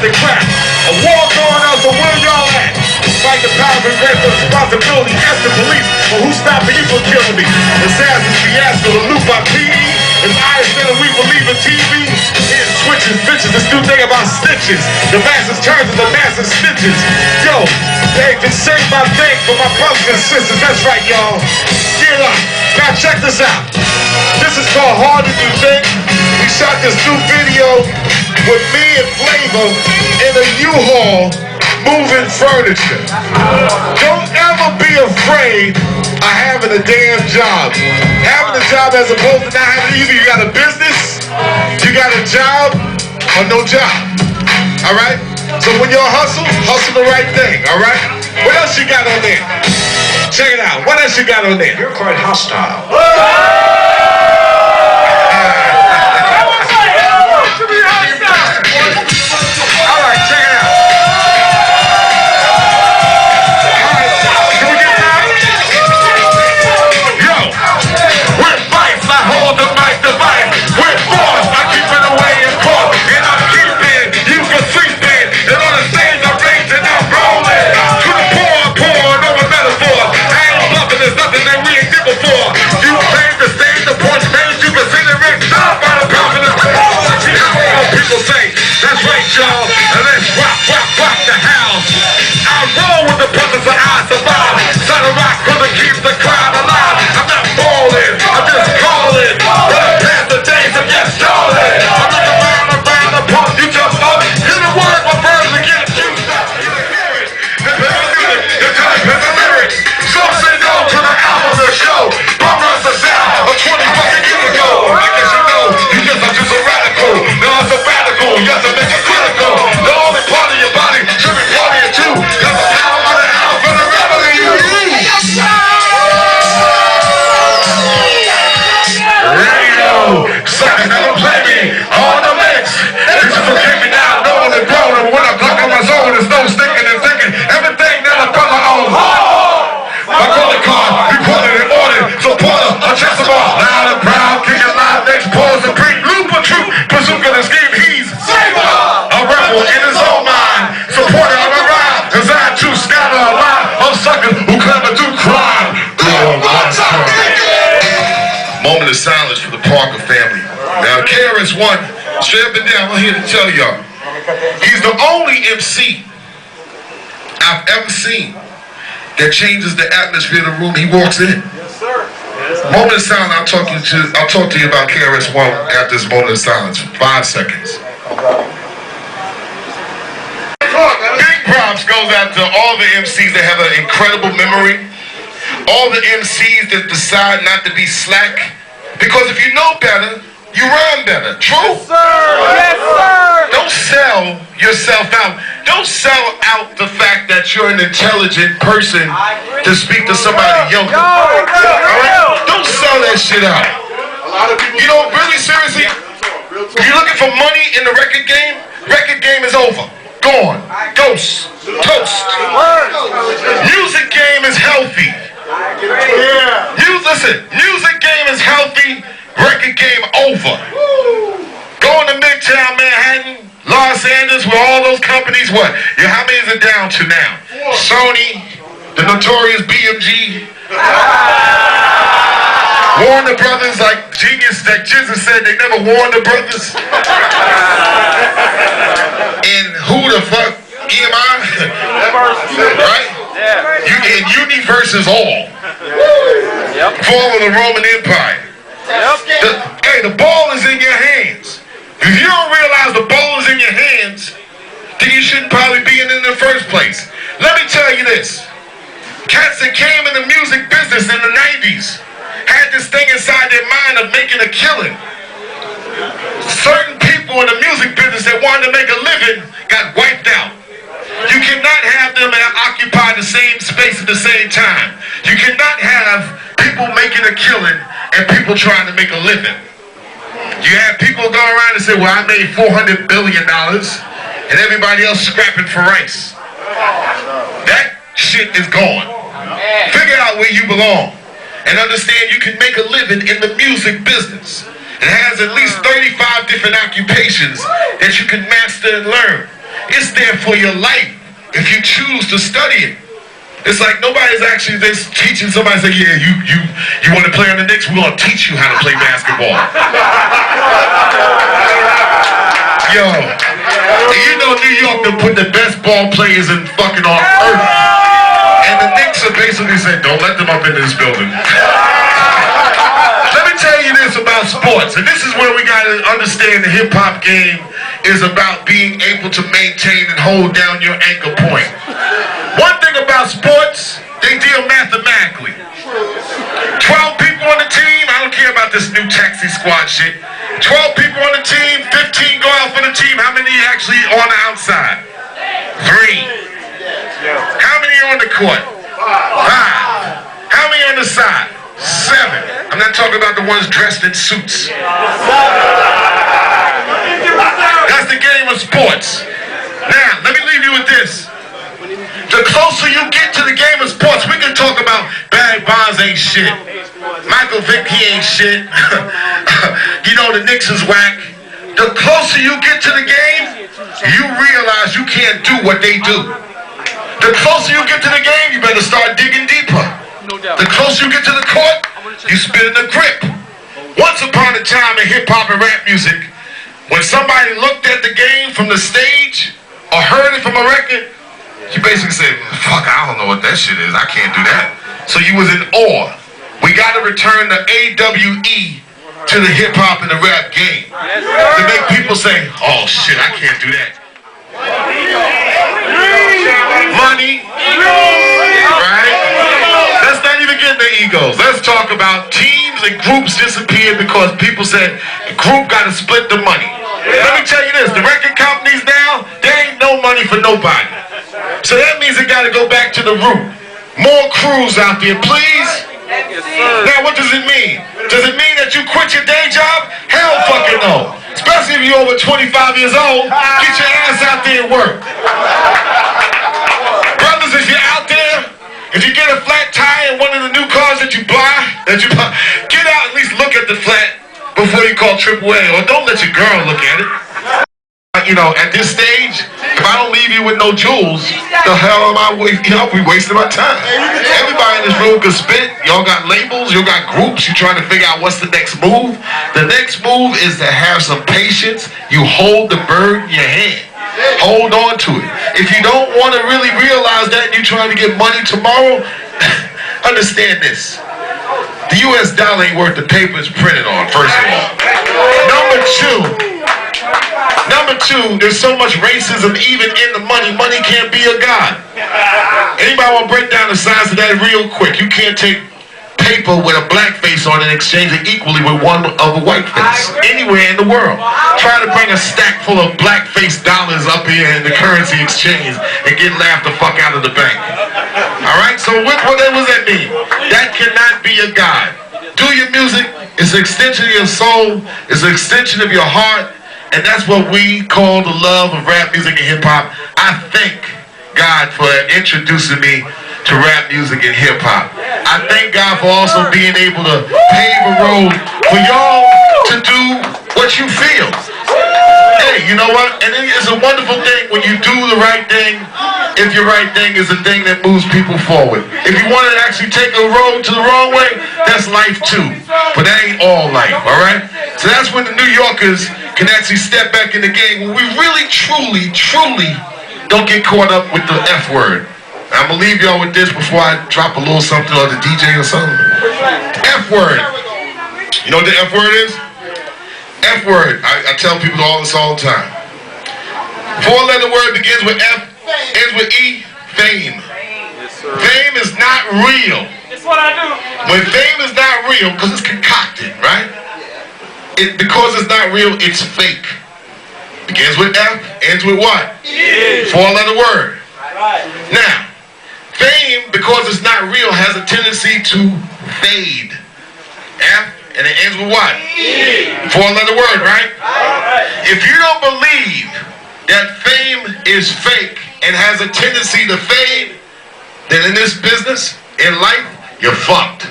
the crap. A war going on, so where y'all at? Fight the power and great responsibility. Ask the police, but who's stopping you from killing me? The Assassin's fiasco, the loop by PD. It's eyes that we believe in TV. Here's switches, bitches, this new thing about snitches. The masses turns into massive snitches. Yo, they can say my thing for my brothers and sisters. That's right, y'all. Get up. Now check this out. This is called Harder Than You Think. We shot this new video with me and Flavor in a U-Haul moving furniture. Don't ever be afraid of having a damn job. Having a job as opposed to not having either. You got a business, you got a job, or no job. Alright? So when you're hustle the right thing, alright? What else you got on there? Check it out. What else you got on there? You're quite hostile. Alright, check it out. Moment of silence for the Parker family. Now, KRS-One, straight up and down, I'm here to tell y'all, he's the only MC I've ever seen that changes the atmosphere of the room he walks in. Yes, sir. Moment of silence. I'll talk to you about KRS-One after this moment of silence. 5 seconds. Big props goes out to all the MCs that have an incredible memory. All the MCs that decide not to be slack. Because if you know better, you rhyme better. True? Yes, sir. Yes, sir. Don't sell yourself out. Don't sell out the fact that you're an intelligent person to speak to somebody younger. All right? Don't sell that shit out. You know, really seriously, you're looking for money in the record game? Record game is over. Gone. Ghost. Toast. Music game is healthy. Listen, music game is healthy, record game over. Going to Midtown Manhattan, Los Angeles, with all those companies, what? Yeah, how many is it down to now? Sony, the notorious BMG, Warner Brothers, like Genius, like Jesus said, they never Warner Brothers. And who the fuck? EMI? Right? And Universe is all. Fall of the Roman Empire. Hey, the ball is in your hands. If you don't realize the ball is in your hands, then you shouldn't probably be in the first place. Let me tell you this. Cats that came in the music business in the 90s had this thing inside their mind of making a killing. Certain people in the music business that wanted to make a living got wiped out. You cannot have them occupy the same space at the same time. You cannot have people making a killing and people trying to make a living. You have people going around and say, well, I made $400 billion and everybody else scrapping for rice. That shit is gone. Figure out where you belong and understand you can make a living in the music business. It has at least 35 different occupations that you can master and learn. It's there for your life if you choose to study it. It's like nobody's actually just teaching somebody, say, yeah, you want to play on the Knicks? We're going to teach you how to play basketball. Yo, you know New York done put the best ball players in fucking on earth. And the Knicks are basically saying, don't let them up into this building. Let me tell you this about sports, and this is where we got to understand the hip-hop game is about being able to maintain and hold down your anchor point. One thing about sports, they deal mathematically. 12 people on the team, I don't care about this new taxi squad shit. 12 people on the team, 15 go out for the team. How many actually on the outside? 3. How many are on the court? 5. How many on the side? 7. I'm not talking about the ones dressed in suits. That's the game of sports. Now, let me leave you with this. The closer you get to the game of sports, we can talk about Barry Bonds ain't shit. Michael Vick, he ain't shit. You know, the Knicks is whack. The closer you get to the game, you realize you can't do what they do. The closer you get to the game, you better start digging deeper. The closer you get to the court, you spin the grip. Once upon a time in hip-hop and rap music, when somebody looked at the game from the stage or heard it from a record, you basically said, fuck, I don't know what that shit is. I can't do that. So you was in awe. We got to return the AWE to the hip-hop and the rap game to make people say, oh shit, I can't do that. Money, right? Let's not even get into egos. Let's talk about teams and groups disappeared because people said the group got to split the money. Let me tell you this, the record companies now, there ain't no money for nobody. So that means it got to go back to the root. More crews out there, please. Now, what does it mean? Does it mean that you quit your day job? Hell fucking no. Especially if you're over 25 years old, get your ass out there and work. Brothers, if you're out there, if you get a flat tire in one of the new cars that you buy, get out, at least look at the flat before you call AAA, or don't let your girl look at it. You know, at this stage, if I don't leave you with no jewels, the hell am I wasting? I'll be wasting my time. Everybody in this room can spit. Y'all got labels, you got groups, you're trying to figure out what's the next move. The next move is to have some patience. You hold the bird in your hand. Hold on to it. If you don't want to really realize that and you're trying to get money tomorrow, understand this. The US dollar ain't worth the paper it's printed on, first of all. Number two, there's so much racism even in the money. Money can't be a god. Anybody want to break down the size of that real quick? You can't take paper with a black face on and exchange it equally with one of a white face anywhere in the world. Try to bring a stack full of black face dollars up here in the currency exchange and get laughed the fuck out of the bank. Alright, so what does that mean? That cannot be a god. Do your music. It's an extension of your soul. It's an extension of your heart. And that's what we call the love of rap music and hip-hop. I thank God for introducing me to rap music and hip-hop. I thank God for also being able to pave a road for y'all to do what you feel. Hey, you know what? And it's a wonderful thing when you do the right thing, if your right thing is the thing that moves people forward. If you want to actually take a road to the wrong way, that's life too. But that ain't all life, all right? So that's when the New Yorkers can actually step back in the game when we really, truly don't get caught up with the F word. I'm going to leave y'all with this before I drop a little something on the DJ or something. F word. You know what the F word is? F word. I tell people all this all the time. 4-letter word begins with F, ends with E, fame. Fame is not real. That's what I do. When fame is not real, because it's concocted, right? Because it's not real, it's fake. Begins with F, ends with what? E. 4-letter word. Right. Now, fame, because it's not real, has a tendency to fade. F, and it ends with what? E. 4-letter word, right? Right. If you don't believe that fame is fake and has a tendency to fade, then in this business, in life, you're fucked.